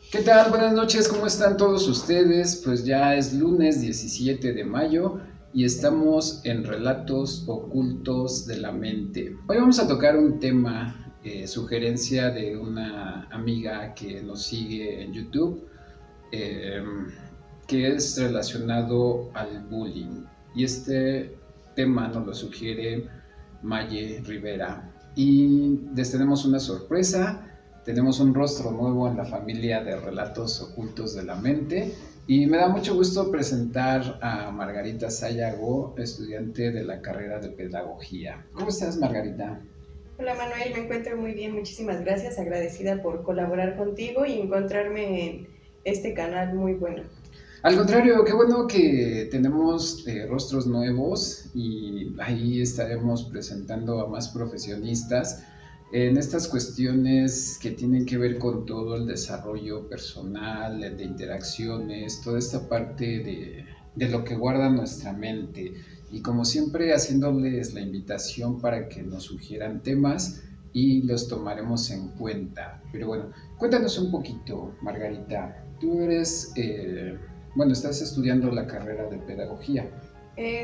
¿Qué tal? Buenas noches, ¿cómo están todos ustedes? Pues ya es lunes 17 de mayo y estamos en Relatos Ocultos de la Mente. Hoy vamos a tocar un tema, sugerencia de una amiga que nos sigue en YouTube, eh, que es relacionado al bullying. Y este tema nos lo sugiere Maye Rivera. Y les tenemos una sorpresa. Tenemos un rostro nuevo en la familia de Relatos Ocultos de la Mente. Y me da mucho gusto presentar a Margarita Sayago, estudiante de la carrera de Pedagogía. ¿Cómo estás, Margarita? Hola Manuel, me encuentro muy bien, muchísimas gracias, agradecida por colaborar contigo y encontrarme en este canal muy bueno. Al contrario, qué bueno que tenemos rostros nuevos y ahí estaremos presentando a más profesionistas en estas cuestiones que tienen que ver con todo el desarrollo personal, de interacciones, toda esta parte de lo que guarda nuestra mente. Y como siempre, haciéndoles la invitación para que nos sugieran temas y los tomaremos en cuenta. Pero bueno, cuéntanos un poquito, Margarita. Tú eres bueno, estás estudiando la carrera de pedagogía.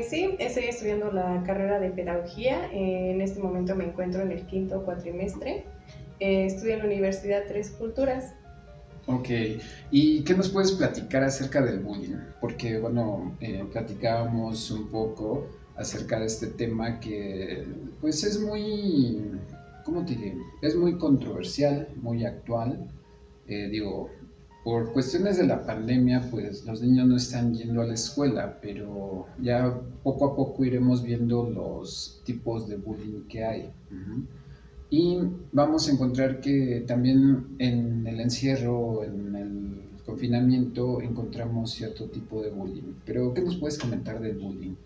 Sí, estoy estudiando la carrera de pedagogía, en este momento me encuentro en el quinto cuatrimestre, estudio en la Universidad Tres Culturas. Ok, ¿y qué nos puedes platicar acerca del bullying? Porque, bueno, platicábamos un poco acerca de este tema que, pues, es muy, ¿cómo te diré? Es muy controversial, muy actual. Digo, por cuestiones de la pandemia, pues los niños no están yendo a la escuela, pero ya poco a poco iremos viendo los tipos de bullying que hay. Y vamos a encontrar que también en el encierro, en el confinamiento, encontramos cierto tipo de bullying. Pero, ¿qué nos puedes comentar del bullying?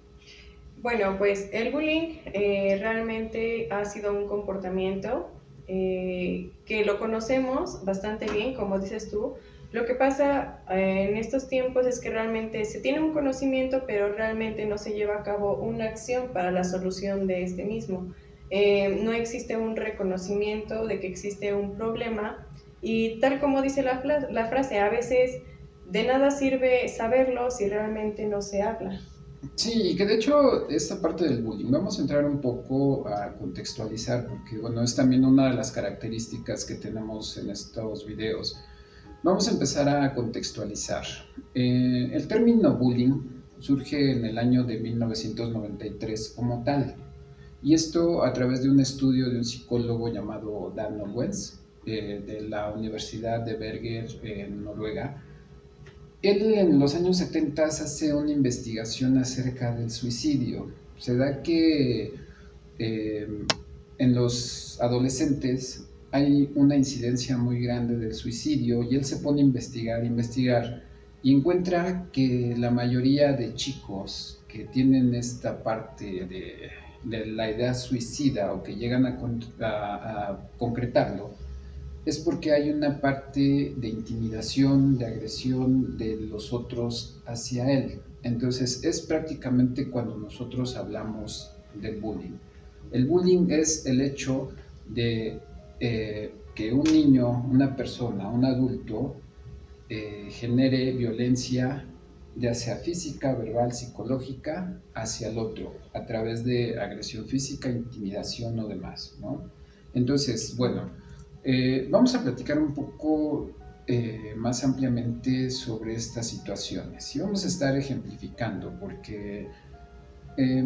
Bueno, pues el bullying realmente ha sido un comportamiento que lo conocemos bastante bien, como dices tú. Lo que pasa en estos tiempos es que realmente se tiene un conocimiento, pero realmente no se lleva a cabo una acción para la solución de este mismo. No existe un reconocimiento de que existe un problema y tal como dice la frase, a veces de nada sirve saberlo si realmente no se habla. Sí, y que de hecho esta parte del bullying, vamos a entrar un poco a contextualizar, porque bueno, es también una de las características que tenemos en estos videos. Vamos a empezar a contextualizar. El término bullying surge en el año de 1993 como tal, y esto a través de un estudio de un psicólogo llamado Dan Owens, de la Universidad de Berger en Noruega. Él en los años 70 hace una investigación acerca del suicidio. Se da que eh, en los adolescentes hay una incidencia muy grande del suicidio y él se pone a investigar y encuentra que la mayoría de chicos que tienen esta parte de la idea suicida o que llegan a concretarlo es porque hay una parte de intimidación, de agresión de los otros hacia él. Entonces es prácticamente cuando nosotros hablamos del bullying. El bullying es el hecho de que un niño, una persona, un adulto, genere violencia, ya sea física, verbal, psicológica, hacia el otro, a través de agresión física, intimidación o demás, ¿no? Entonces, bueno, vamos a platicar un poco más ampliamente sobre estas situaciones y vamos a estar ejemplificando porque eh,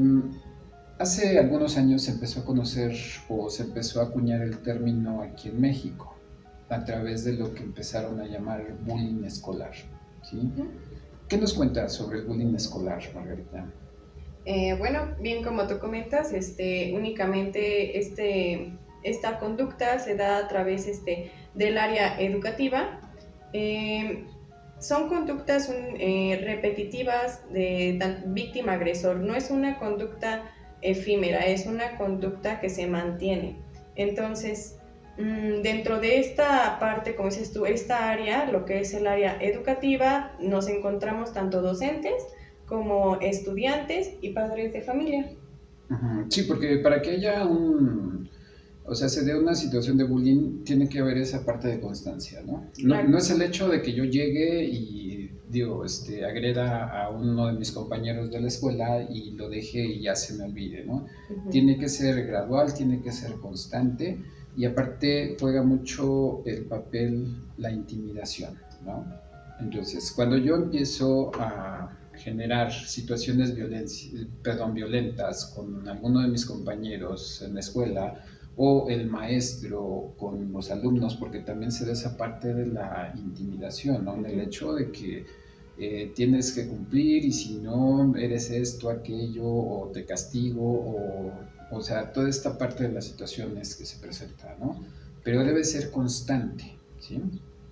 hace algunos años se empezó a conocer o se empezó a acuñar el término aquí en México a través de lo que empezaron a llamar bullying escolar. ¿Sí? ¿Qué nos cuentas sobre el bullying escolar, Margarita? Bueno, bien como tú comentas, únicamente esta conducta se da a través del área educativa. Eh, Son conductas repetitivas de víctima-agresor. No es una conducta efímera, es una conducta que se mantiene. Entonces, dentro de esta parte, como dices tú, esta área, lo que es el área educativa, nos encontramos tanto docentes como estudiantes y padres de familia. Sí, porque para que haya o sea, se dé una situación de bullying, tiene que haber esa parte de constancia, ¿no? No, Claro. no es el hecho de que yo llegue y, digo, agreda a uno de mis compañeros de la escuela y lo deje y ya se me olvide, ¿no? Ujú. Tiene que ser gradual, tiene que ser constante y aparte juega mucho el papel la intimidación, ¿no? Entonces, cuando yo empiezo a generar situaciones violentas con alguno de mis compañeros en la escuela o el maestro con los alumnos, porque también se da esa parte de la intimidación, ¿no? En el Ujú. hecho de que tienes que cumplir y si no eres esto, aquello, o te castigo, o sea, toda esta parte de las situaciones que se presentan, ¿no? Pero debe ser constante, ¿sí?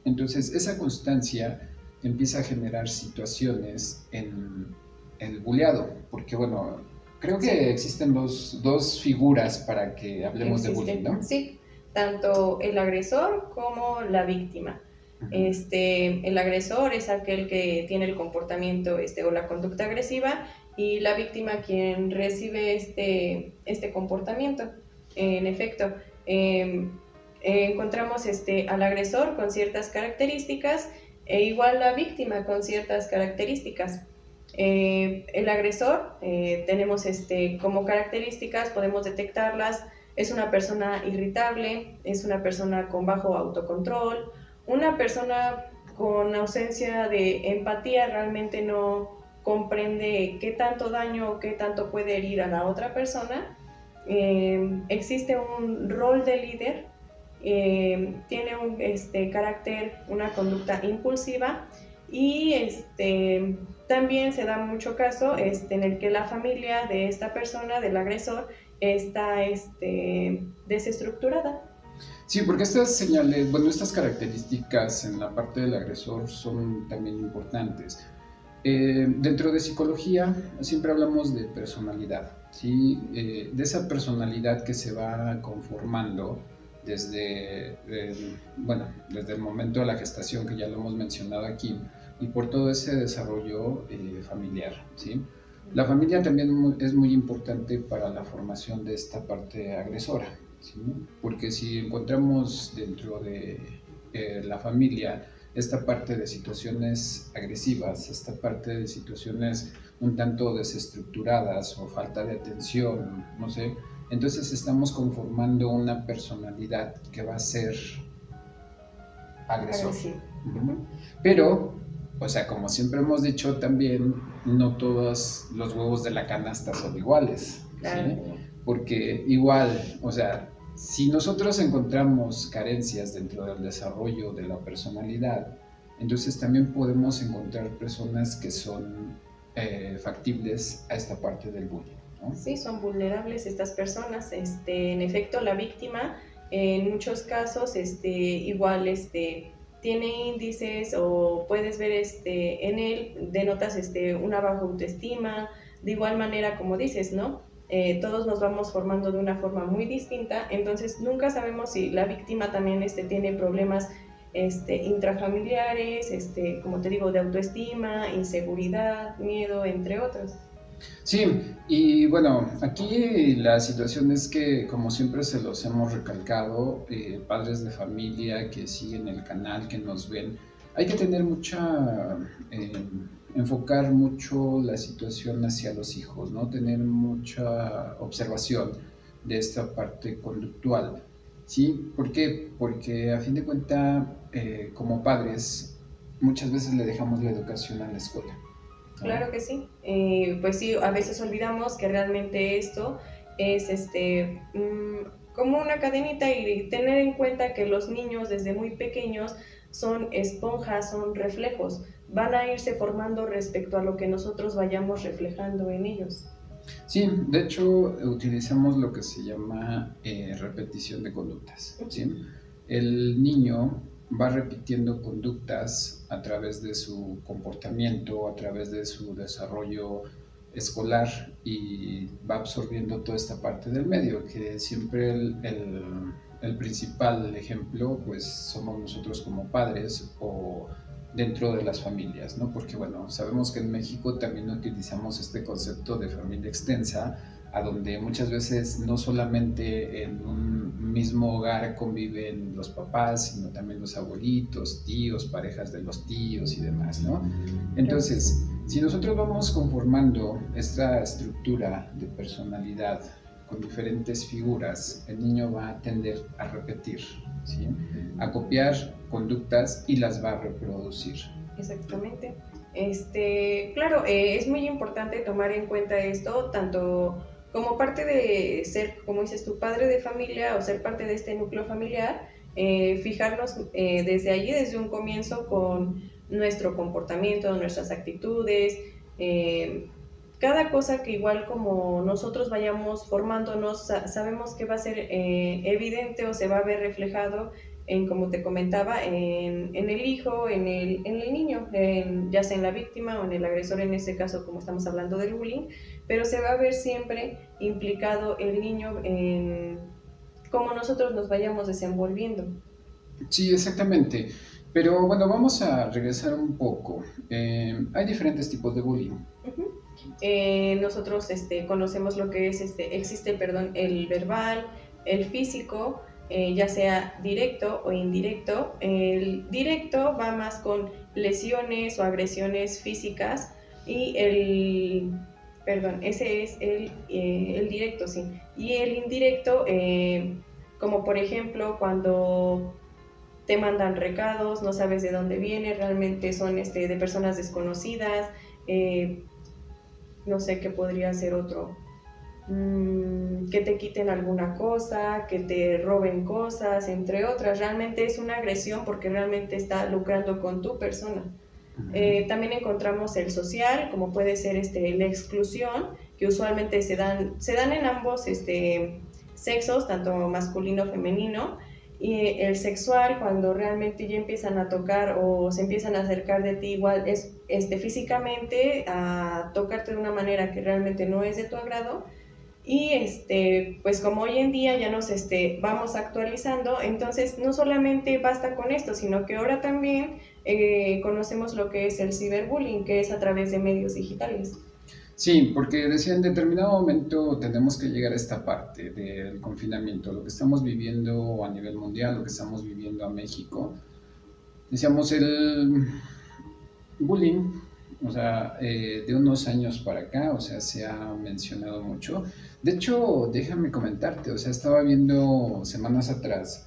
Entonces, esa constancia empieza a generar situaciones en el buleado, porque bueno, creo que Sí, existen dos figuras para que hablemos de bullying, existe, ¿no? sí, tanto el agresor como la víctima. Uh-huh. El agresor es aquel que tiene el comportamiento o la conducta agresiva y la víctima quien recibe este comportamiento. En efecto, encontramos al agresor con ciertas características e igual la víctima con ciertas características. El agresor, tenemos como características, podemos detectarlas, es una persona irritable, es una persona con bajo autocontrol, una persona con ausencia de empatía, realmente no comprende qué tanto daño o qué tanto puede herir a la otra persona. Existe un rol de líder, tiene un carácter, una conducta impulsiva y también se da mucho caso en el que la familia de esta persona, del agresor, está desestructurada. Sí, porque estas señales, bueno, estas características en la parte del agresor son también importantes. Dentro de psicología siempre hablamos de personalidad, ¿sí? De esa personalidad que se va conformando bueno, desde el momento de la gestación, que ya lo hemos mencionado aquí, y por todo ese desarrollo familiar, ¿sí? La familia también es muy importante para la formación de esta parte agresora, ¿sí? Porque si encontramos dentro de la familia esta parte de situaciones agresivas, esta parte de situaciones un tanto desestructuradas o falta de atención, no sé, entonces estamos conformando una personalidad que va a ser agresor. Agresivo. Uh-huh. Uh-huh. Pero, o sea, como siempre hemos dicho también, no todos los huevos de la canasta son iguales, Claro ¿sí? que no. Porque igual, o sea, si nosotros encontramos carencias dentro del desarrollo de la personalidad, entonces también podemos encontrar personas que son factibles a esta parte del bullying, ¿no? Sí, son vulnerables estas personas. En efecto, la víctima en muchos casos igual tiene índices o puedes ver en él, denotas una baja autoestima, de igual manera como dices, ¿no? Todos nos vamos formando de una forma muy distinta, entonces nunca sabemos si la víctima también tiene problemas intrafamiliares, como te digo, de autoestima, inseguridad, miedo, entre otros. Sí, y bueno, aquí la situación es que, como siempre se los hemos recalcado, padres de familia que siguen el canal, que nos ven, hay que tener eh, enfocar mucho la situación hacia los hijos, ¿no? Tener mucha observación de esta parte conductual, ¿sí? ¿Por qué? Porque a fin de cuentas, como padres, muchas veces le dejamos la educación a la escuela, ¿no? Claro que sí. Pues sí, a veces olvidamos que realmente esto es como una cadenita y tener en cuenta que los niños desde muy pequeños son esponjas, son reflejos, van a irse formando respecto a lo que nosotros vayamos reflejando en ellos. Sí, de hecho utilizamos lo que se llama repetición de conductas, ¿sí? El niño va repitiendo conductas a través de su comportamiento, a través de su desarrollo escolar y va absorbiendo toda esta parte del medio, que siempre el principal ejemplo pues somos nosotros como padres o dentro de las familias, ¿no? Porque bueno, sabemos que en México también utilizamos este concepto de familia extensa, a donde muchas veces no solamente en un mismo hogar conviven los papás, sino también los abuelitos, tíos, parejas de los tíos y demás, ¿no? Claro que sí. Entonces, si nosotros vamos conformando esta estructura de personalidad con diferentes figuras, el niño va a tender a repetir, ¿sí? A copiar conductas y las va a reproducir. Exactamente. Claro, es muy importante tomar en cuenta esto, tanto como parte de ser, como dices tu padre de familia o ser parte de este núcleo familiar, fijarnos desde allí, desde un comienzo, con nuestro comportamiento, nuestras actitudes, cada cosa que igual como nosotros vayamos formándonos, sabemos que va a ser evidente o se va a ver reflejado en, como te comentaba, en el hijo, en el niño, ya sea en la víctima o en el agresor, en este caso, como estamos hablando del bullying, pero se va a ver siempre implicado el niño en cómo nosotros nos vayamos desenvolviendo. Sí, exactamente. Pero bueno, vamos a regresar un poco. Hay diferentes tipos de bullying. Uh-huh. Nosotros conocemos lo que es, existe, perdón, el verbal, el físico, ya sea directo o indirecto. El directo va más con lesiones o agresiones físicas y perdón, ese es el directo, sí. Y el indirecto, como por ejemplo cuando te mandan recados, no sabes de dónde viene, realmente son de personas desconocidas, eh, no sé qué podría ser otro, que te quiten alguna cosa, que te roben cosas, entre otras. Realmente es una agresión porque realmente está lucrando con tu persona. También encontramos el social, como puede ser la exclusión, que usualmente se dan en ambos sexos, tanto masculino como femenino, y el sexual, cuando realmente ya empiezan a tocar o se empiezan a acercar de ti igual es físicamente, a tocarte de una manera que realmente no es de tu agrado. Y pues como hoy en día ya nos vamos actualizando, entonces no solamente basta con esto, sino que ahora también conocemos lo que es el ciberbullying, que es a través de medios digitales. Sí, porque decía en determinado momento tenemos que llegar a esta parte del confinamiento, lo que estamos viviendo a nivel mundial, lo que estamos viviendo a México. Decíamos el bullying, o sea, de unos años para acá, o sea, se ha mencionado mucho. De hecho, déjame comentarte, o sea, estaba viendo semanas atrás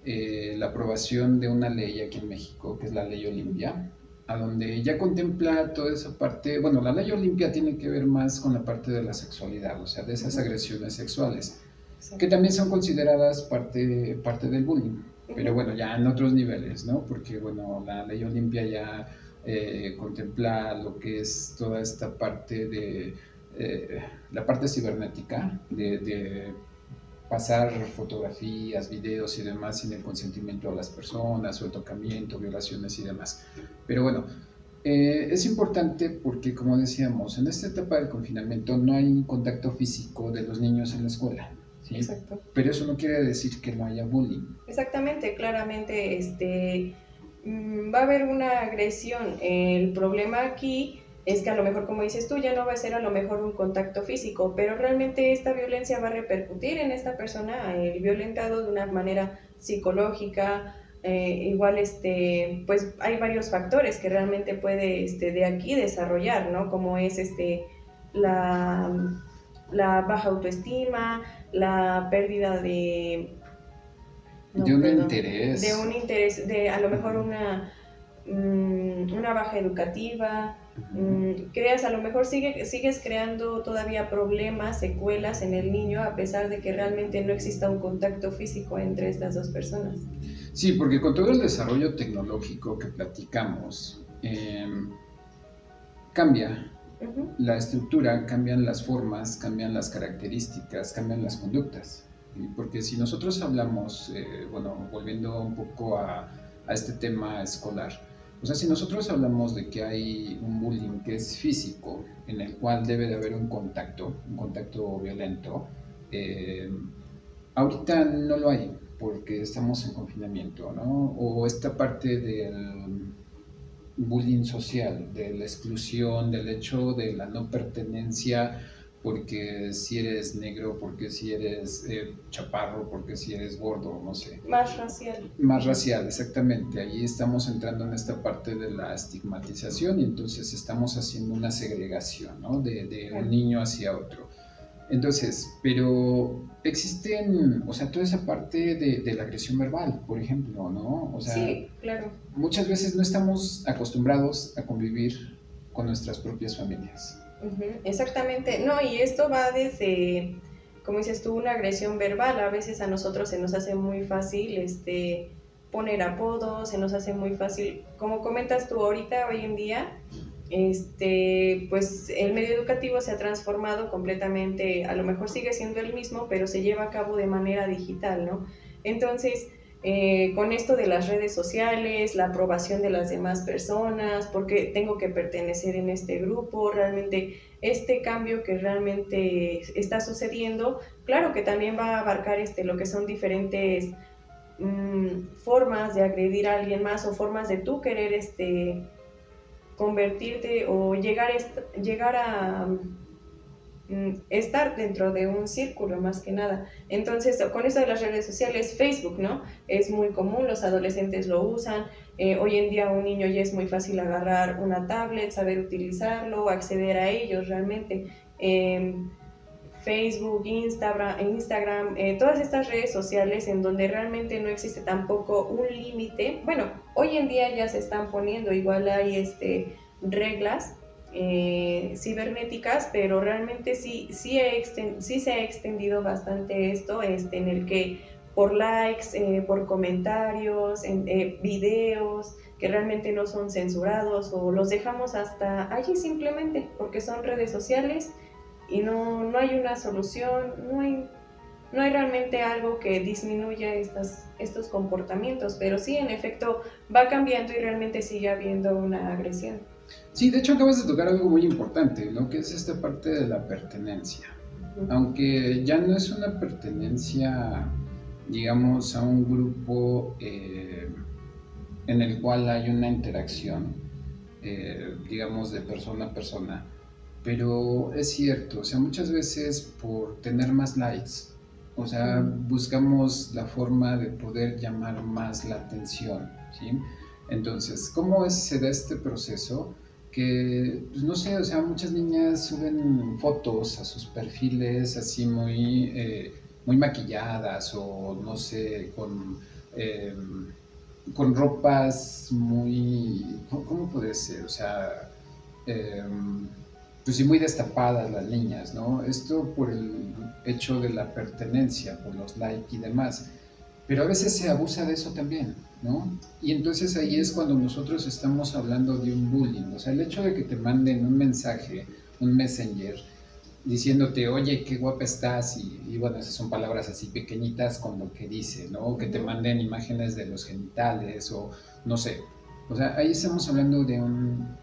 la aprobación de una ley aquí en México, que es la ley Olimpia, a donde ya contempla toda esa parte, bueno, la ley Olimpia tiene que ver más con la parte de la sexualidad, o sea, de esas Uh-huh. agresiones sexuales, que Exacto. también son consideradas parte del bullying, pero Uh-huh. bueno, ya en otros niveles, ¿no? Porque bueno, la ley Olimpia ya contempla lo que es toda esta parte de la parte cibernética, de pasar fotografías, videos y demás sin el consentimiento de las personas, o el tocamiento, violaciones y demás. Pero bueno, es importante porque, como decíamos, en esta etapa del confinamiento no hay un contacto físico de los niños en la escuela, ¿sí? Exacto. Pero eso no quiere decir que no haya bullying. Exactamente, claramente va a haber una agresión. El problema aquí es que a lo mejor, como dices tú, ya no va a ser a lo mejor un contacto físico, pero realmente esta violencia va a repercutir en esta persona, el violentado, de una manera psicológica. Igual pues hay varios factores que realmente puede de aquí desarrollar, ¿no? Como es la, la baja autoestima, la pérdida de, De no, un perdón, de interés. un interés, de a lo mejor Uh-huh. una baja educativa. Uh-huh. Creas, a lo mejor sigues creando todavía problemas, secuelas en el niño, a pesar de que realmente no exista un contacto físico entre estas dos personas. Sí, porque con todo el desarrollo tecnológico que platicamos, cambia Uh-huh. la estructura, cambian las formas, cambian las características, cambian las conductas. Porque si nosotros hablamos, bueno, volviendo un poco a este tema escolar, o sea, si nosotros hablamos de que hay un bullying que es físico, en el cual debe de haber un contacto violento, eh, ahorita no lo hay porque estamos en confinamiento, ¿no? O esta parte del bullying social, de la exclusión, del hecho de la no pertenencia porque si eres negro, porque si eres chaparro, porque si eres gordo, no sé. Más racial. Más racial, exactamente. Ahí estamos entrando en esta parte de la estigmatización y entonces estamos haciendo una segregación, ¿no? De un Claro. niño hacia otro. Entonces, pero existen, o sea, toda esa parte de la agresión verbal, por ejemplo, ¿no? O sea, Sí, claro. muchas veces no estamos acostumbrados a convivir con nuestras propias familias. Ujú, exactamente. No, y esto va desde, como dices tú, una agresión verbal. A veces a nosotros se nos hace muy fácil poner apodos, se nos hace muy fácil, como comentas tú ahorita, hoy en día, pues el medio educativo se ha transformado completamente, a lo mejor sigue siendo el mismo, pero se lleva a cabo de manera digital, ¿no? Entonces, con esto de las redes sociales, la aprobación de las demás personas, porque tengo que pertenecer en este grupo, realmente este cambio que realmente está sucediendo, claro que también va a abarcar lo que son diferentes formas de agredir a alguien más o formas de tú querer convertirte o llegar a estar dentro de un círculo más que nada. Entonces, con eso de las redes sociales, Facebook, ¿no? Es muy común, los adolescentes lo usan. Hoy en día un niño ya es muy fácil agarrar una tablet, saber utilizarlo, acceder a ellos realmente. Eh, Facebook, Instagram, todas estas redes sociales en donde realmente no existe tampoco un límite. Bueno, hoy en día ya se están poniendo, igual hay reglas cibernéticas, pero realmente sí se ha extendido bastante esto, en el que por likes, por comentarios, videos que realmente no son censurados o los dejamos hasta allí simplemente porque son redes sociales y no hay una solución, no hay realmente algo que disminuya estos comportamientos, pero sí, en efecto, va cambiando y realmente sigue habiendo una agresión. Sí, de hecho acabas de tocar algo muy importante, ¿no? Que es esta parte de la pertenencia. Aunque ya no es una pertenencia, digamos, a un grupo en el cual hay una interacción, digamos, de persona a persona. Pero es cierto, o sea, muchas veces por tener más likes, o sea, buscamos la forma de poder llamar más la atención, ¿sí? Entonces, ¿cómo se da este proceso? Que, pues no sé, o sea, muchas niñas suben fotos a sus perfiles así muy maquilladas o no sé, eh, con ropas muy, ¿cómo puede ser? O sea, eh, pues sí, muy destapadas las niñas, ¿no? Esto por el hecho de la pertenencia, por los likes y demás. Pero a veces se abusa de eso también, ¿no? Y entonces ahí es cuando nosotros estamos hablando de un bullying. O sea, el hecho de que te manden un mensaje, un messenger, diciéndote, oye, qué guapa estás, y bueno, esas son palabras así pequeñitas con lo que dice, ¿no? Que te manden imágenes de los genitales o no sé. O sea, ahí estamos hablando de un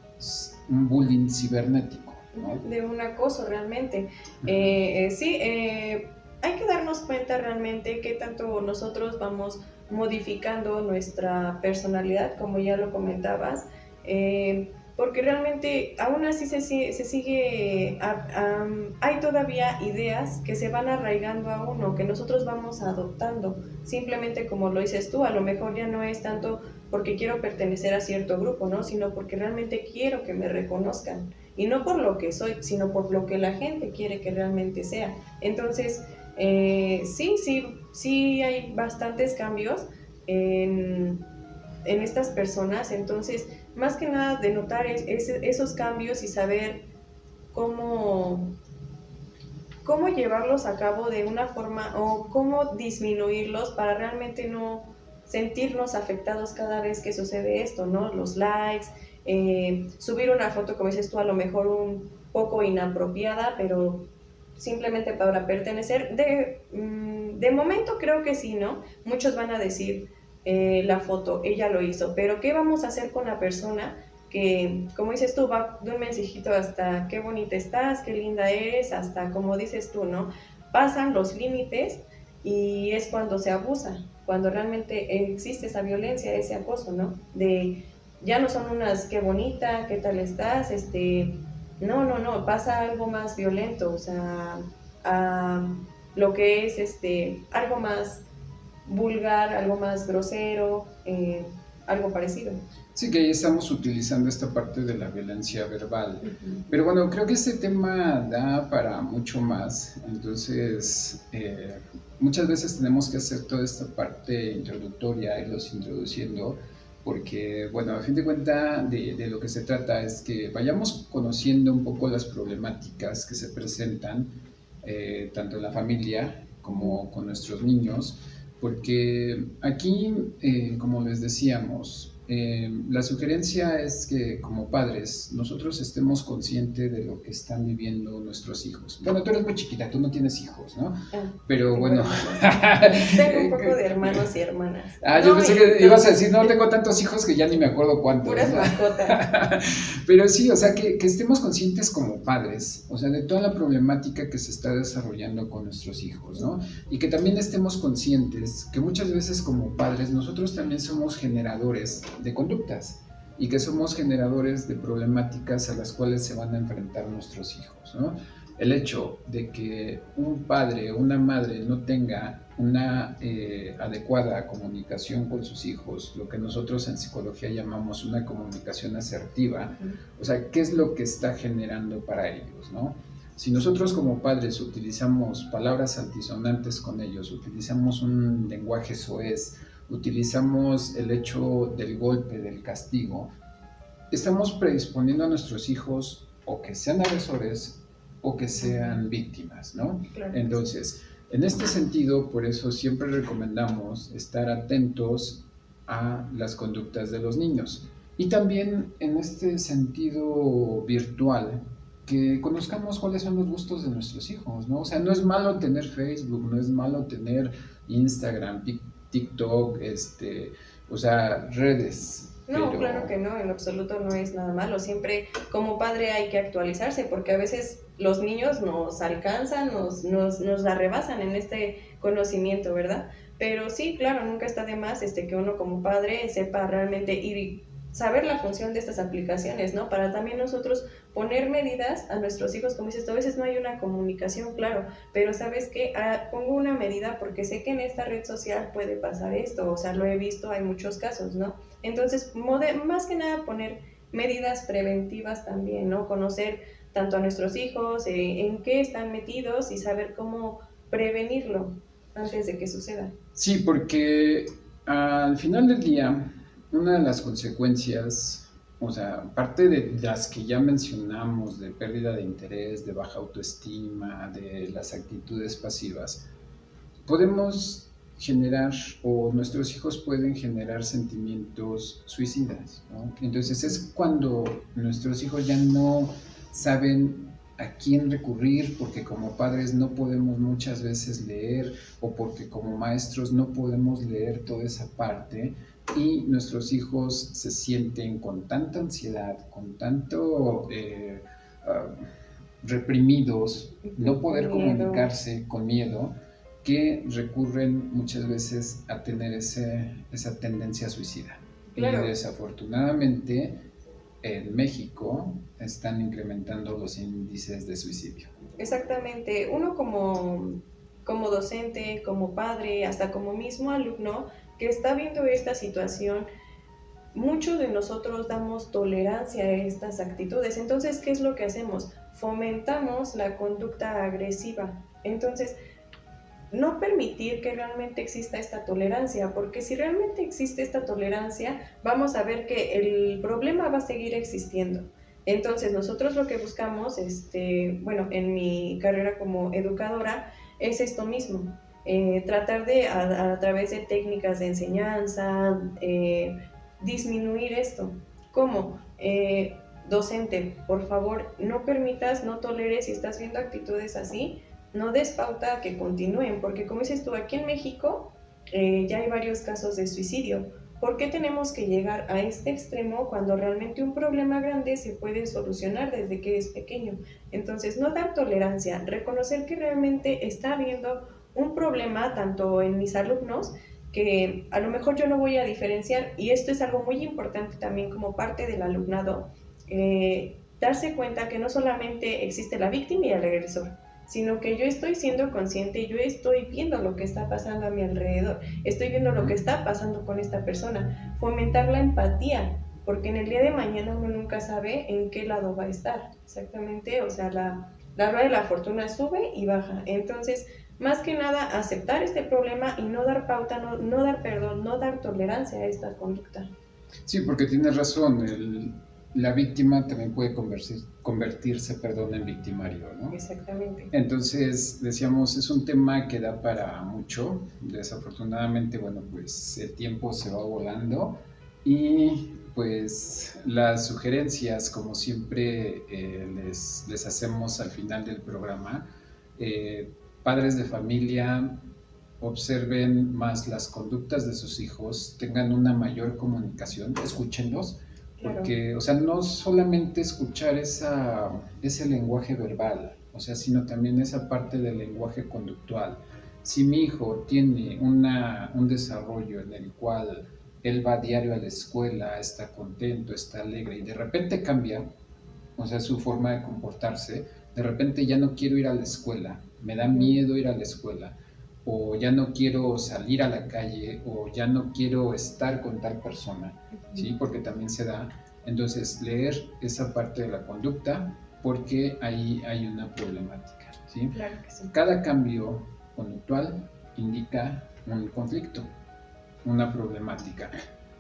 bullying cibernético, ¿no? De un acoso realmente. Sí, hay que darnos cuenta realmente que tanto nosotros vamos modificando nuestra personalidad, como ya lo comentabas, porque realmente aún así se sigue, hay todavía ideas que se van arraigando a uno, que nosotros vamos adoptando, simplemente como lo dices tú, a lo mejor ya no es tanto porque quiero pertenecer a cierto grupo, ¿no? Sino porque realmente quiero que me reconozcan y no por lo que soy, sino por lo que la gente quiere que realmente sea. Entonces, sí hay bastantes cambios en estas personas, entonces, más que nada de notar esos cambios y saber cómo, cómo llevarlos a cabo de una forma o cómo disminuirlos para realmente no sentirnos afectados cada vez que sucede esto, ¿no? Los likes, subir una foto, como dices tú, a lo mejor un poco inapropiada, pero simplemente para pertenecer. De momento creo que sí, ¿no? Muchos van a decir la foto, ella lo hizo, pero ¿qué vamos a hacer con la persona que, como dices tú, va de un mensajito hasta qué bonita estás, qué linda eres, hasta como dices tú, ¿no? Pasan los límites y es cuando se abusa, cuando realmente existe esa violencia, ese acoso, ¿no? De ya no son unas qué bonita, qué tal estás, no, pasa algo más violento, o sea, a lo que es algo más vulgar, algo más grosero, algo parecido. Sí, que ahí estamos utilizando esta parte de la violencia verbal. Ujú. Pero bueno, creo que este tema da para mucho más. Entonces, muchas veces tenemos que hacer toda esta parte introductoria, irlos introduciendo, porque, bueno, a fin de cuentas, de lo que se trata es que vayamos conociendo un poco las problemáticas que se presentan, tanto en la familia Ujú. como con nuestros niños, porque aquí, como les decíamos, la sugerencia es que como padres nosotros estemos conscientes de lo que están viviendo nuestros hijos. Bueno, tú eres muy chiquita, tú no tienes hijos, ¿no? Ah, Pero tengo bueno. hermanos. Tengo un poco de hermanos y hermanas. Yo No, pensé y que ibas a decir, entonces, no, tengo tantos hijos que ya ni me acuerdo cuántos, puras ¿no? mascotas. Pero sí, o sea, que estemos conscientes como padres, o sea, de toda la problemática que se está desarrollando con nuestros hijos, ¿no? Y que también estemos conscientes que muchas veces como padres nosotros también somos generadores de conductas y que somos generadores de problemáticas a las cuales se van a enfrentar nuestros hijos, ¿no? El hecho de que un padre o una madre no tenga una adecuada comunicación con sus hijos, lo que nosotros en psicología llamamos una comunicación asertiva, Ujú. o sea, ¿qué es lo que está generando para ellos, no? Si nosotros como padres utilizamos palabras altisonantes con ellos, utilizamos un lenguaje soez, utilizamos el hecho del golpe, del castigo, estamos predisponiendo a nuestros hijos o que sean agresores o que sean víctimas, ¿no? Claro que sí. Entonces, en este sentido, por eso siempre recomendamos estar atentos a las conductas de los niños. Y también en este sentido virtual, que conozcamos cuáles son los gustos de nuestros hijos, ¿no? O sea, no es malo tener Facebook, no es malo tener Instagram, TikTok, o sea, redes, No, claro pero que no, en absoluto no es nada malo. Siempre como padre hay que actualizarse porque a veces los niños nos alcanzan, nos la rebasan en este conocimiento, ¿verdad? Pero sí, claro, nunca está de más que uno como padre sepa realmente ir y saber la función de estas aplicaciones, ¿no? Para también nosotros poner medidas a nuestros hijos, como dices, tú, a veces no hay una comunicación, claro, pero sabes que pongo una medida porque sé que en esta red social puede pasar esto, o sea, lo he visto, hay muchos casos, ¿no? Entonces, más que nada poner medidas preventivas también, ¿no? Conocer tanto a nuestros hijos, en qué están metidos y saber cómo prevenirlo antes de que suceda. sí, porque al final del día, una de las consecuencias, o sea, aparte de las que ya mencionamos, de pérdida de interés, de baja autoestima, de las actitudes pasivas, podemos generar o nuestros hijos pueden generar sentimientos suicidas, ¿no? Entonces es cuando nuestros hijos ya no saben a quién recurrir porque como padres no podemos muchas veces leer o porque como maestros no podemos leer toda esa parte y nuestros hijos se sienten con tanta ansiedad, con tanto reprimidos, no Con poder miedo. comunicarse con miedo, que recurren muchas veces a tener esa tendencia suicida. Y Claro, desafortunadamente en México están incrementando los índices de suicidio. exactamente. Uno como docente, como padre, hasta como mismo alumno que está viendo esta situación, muchos de nosotros damos tolerancia a estas actitudes. Entonces, ¿qué es lo que hacemos? Fomentamos la conducta agresiva. Entonces, no permitir que realmente exista esta tolerancia, porque si realmente existe esta tolerancia, vamos a ver que el problema va a seguir existiendo. Entonces, nosotros lo que buscamos, bueno, en mi carrera como educadora, es esto mismo, tratar de, a través de técnicas de enseñanza, disminuir esto. ¿Cómo? Docente, por favor, no permitas, no toleres si estás viendo actitudes así, no des pauta a que continúen, porque como dices tú, aquí en México ya hay varios casos de suicidio. ¿Por qué tenemos que llegar a este extremo cuando realmente un problema grande se puede solucionar desde que es pequeño? Entonces, no dar tolerancia, reconocer que realmente está habiendo un problema tanto en mis alumnos que a lo mejor yo no voy a diferenciar, y esto es algo muy importante también como parte del alumnado, darse cuenta que no solamente existe la víctima y el agresor, sino que yo estoy siendo consciente, yo estoy viendo lo que está pasando a mi alrededor, estoy viendo lo que está pasando con esta persona, fomentar la empatía, porque en el día de mañana uno nunca sabe en qué lado va a estar, exactamente, o sea, la rueda de la fortuna sube y baja, entonces, más que nada, aceptar este problema y no dar pauta, no dar perdón, no dar tolerancia a esta conducta. Sí, porque tienes razón, la víctima también puede convertirse, en victimario, ¿no? Exactamente. Entonces, decíamos, es un tema que da para mucho. Desafortunadamente, bueno, pues el tiempo se va volando y pues las sugerencias, como siempre les hacemos al final del programa, padres de familia, observen más las conductas de sus hijos, tengan una mayor comunicación, escúchenlos, porque, o sea, no solamente escuchar ese lenguaje verbal, o sea, sino también esa parte del lenguaje conductual. Si mi hijo tiene un desarrollo en el cual él va diario a la escuela, está contento, está alegre y de repente cambia, o sea, su forma de comportarse, de repente ya no quiero ir a la escuela, me da miedo ir a la escuela, o ya no quiero salir a la calle, o ya no quiero estar con tal persona, ¿sí? Porque también se da. Entonces, leer esa parte de la conducta, porque ahí hay una problemática, ¿sí? Claro que sí. Cada cambio conductual indica un conflicto, una problemática.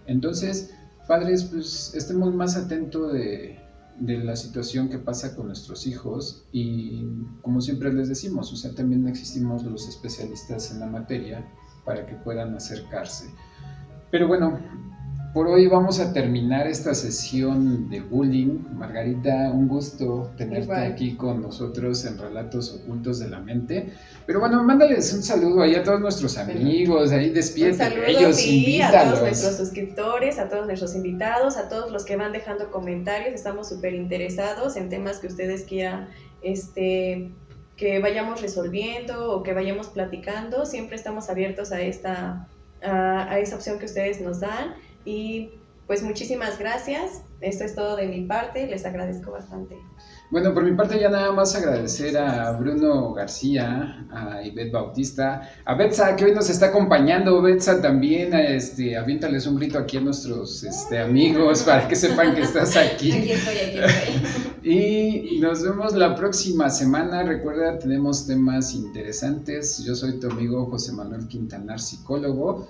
Entonces, padres, pues estemos más atentos de la situación que pasa con nuestros hijos y como siempre les decimos, o sea, también existimos los especialistas en la materia para que puedan acercarse. Pero bueno, por hoy vamos a terminar esta sesión de bullying. Margarita, un gusto tenerte Igual. Aquí con nosotros en Relatos Ocultos de la Mente. Pero bueno, mándales un saludo ahí a todos nuestros amigos, ahí despídete de ellos, sí, invítalos. A todos nuestros suscriptores, a todos nuestros invitados, a todos los que van dejando comentarios. Estamos súper interesados en temas que ustedes quieran que vayamos resolviendo o que vayamos platicando. Siempre estamos abiertos a esa opción que ustedes nos dan. Y pues muchísimas gracias. Esto es todo de mi parte. Les agradezco bastante. Bueno, por mi parte ya nada más agradecer a Bruno García, a Ivette Bautista, a Betsa que hoy nos está acompañando. Betsa también, aviéntales un grito aquí a nuestros amigos para que sepan que estás aquí. Aquí estoy. Y nos vemos la próxima semana. Recuerda, tenemos temas interesantes. Yo soy tu amigo José Manuel Quintanar, psicólogo.